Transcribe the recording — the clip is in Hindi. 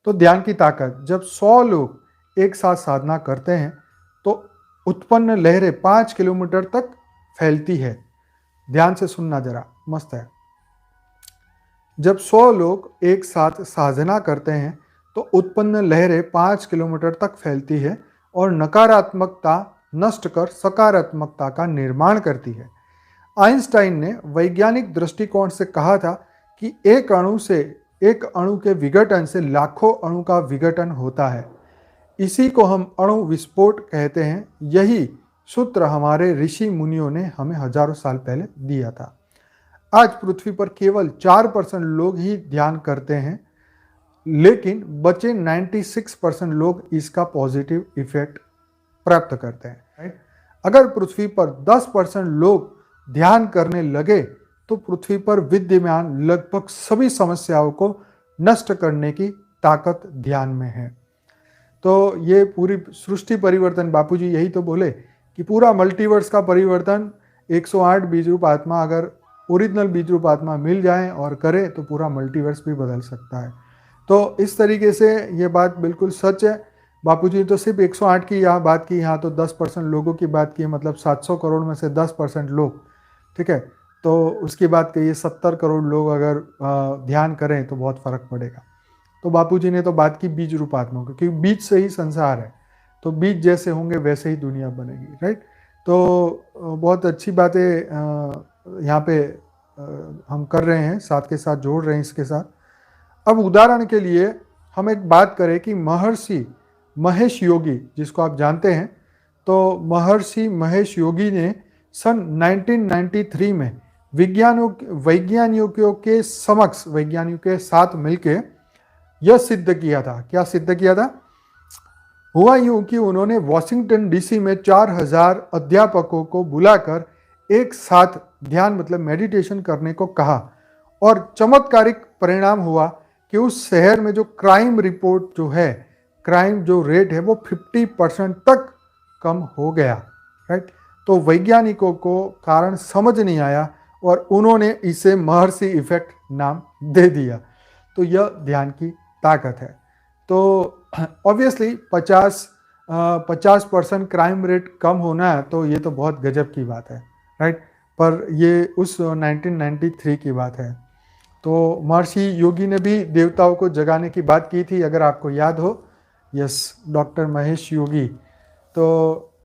तो ध्यान की ताकत, जब 100 लोग एक साथ साधना करते हैं तो उत्पन्न लहरें 5 किलोमीटर तक फैलती है। ध्यान से सुनना जरा, मस्त है। जब 100 लोग एक साथ साधना करते हैं तो उत्पन्न लहरें 5 किलोमीटर तक फैलती है और नकारात्मकता नष्ट कर सकारात्मकता का निर्माण करती है। आइंस्टाइन ने वैज्ञानिक दृष्टिकोण से कहा था कि एक अणु के विघटन से लाखों अणु का विघटन होता है। इसी को हम अणु विस्फोट कहते हैं। यही सूत्र हमारे ऋषि मुनियों ने हमें हजारों साल पहले दिया था। आज पृथ्वी पर केवल 4% लोग ही ध्यान करते हैं, लेकिन बचे 96% लोग इसका पॉजिटिव इफेक्ट प्राप्त करते हैं, राइट। अगर पृथ्वी पर 10% लोग ध्यान करने लगे तो पृथ्वी पर विद्यमान लगभग सभी समस्याओं को नष्ट करने की ताकत ध्यान में है। तो ये पूरी सृष्टि परिवर्तन, बापूजी यही तो बोले कि पूरा मल्टीवर्स का परिवर्तन 108 बीज रूप आत्मा, अगर ओरिजिनल बीज रूप आत्मा मिल जाए और करे तो पूरा मल्टीवर्स भी बदल सकता है। तो इस तरीके से ये बात बिल्कुल सच है। बापूजी ने तो सिर्फ 108 की यहाँ बात की, यहाँ तो 10% लोगों की बात की, मतलब 700 करोड़ में से 10% लोग, ठीक है। तो उसकी बात कहिए 70 करोड़ लोग अगर ध्यान करें तो बहुत फर्क पड़ेगा। तो बापूजी ने तो बात की बीज रूप आत्मा की, क्योंकि बीज से ही संसार है, तो बीज जैसे होंगे वैसे ही दुनिया बनेगी, राइट। तो बहुत अच्छी बातें यहाँ पे हम कर रहे हैं, साथ के साथ जोड़ रहे हैं इसके साथ। अब उदाहरण के लिए हम एक बात करें कि महर्षि महेश योगी, जिसको आप जानते हैं, तो महर्षि महेश योगी ने सन 1993 में वैज्ञानिकों के साथ मिलकर यह सिद्ध किया था। क्या सिद्ध किया था? हुआ यूं कि उन्होंने वॉशिंगटन डीसी में 4000 अध्यापकों को बुलाकर एक साथ ध्यान मतलब मेडिटेशन करने को कहा और चमत्कारिक परिणाम हुआ कि उस शहर में जो क्राइम रिपोर्ट जो है, क्राइम जो रेट है वो 50% तक कम हो गया, राइट। तो वैज्ञानिकों को कारण समझ नहीं आया और उन्होंने इसे महर्षि इफेक्ट नाम दे दिया। तो यह ध्यान की ताकत है। तो ऑब्वियसली 50% क्राइम रेट कम होना है तो ये तो बहुत गजब की बात है, राइट। पर ये उस 1993 की बात है। तो महर्षि योगी ने भी देवताओं को जगाने की बात की थी, अगर आपको याद हो। Yes, doctor Mahesh Yogi. तो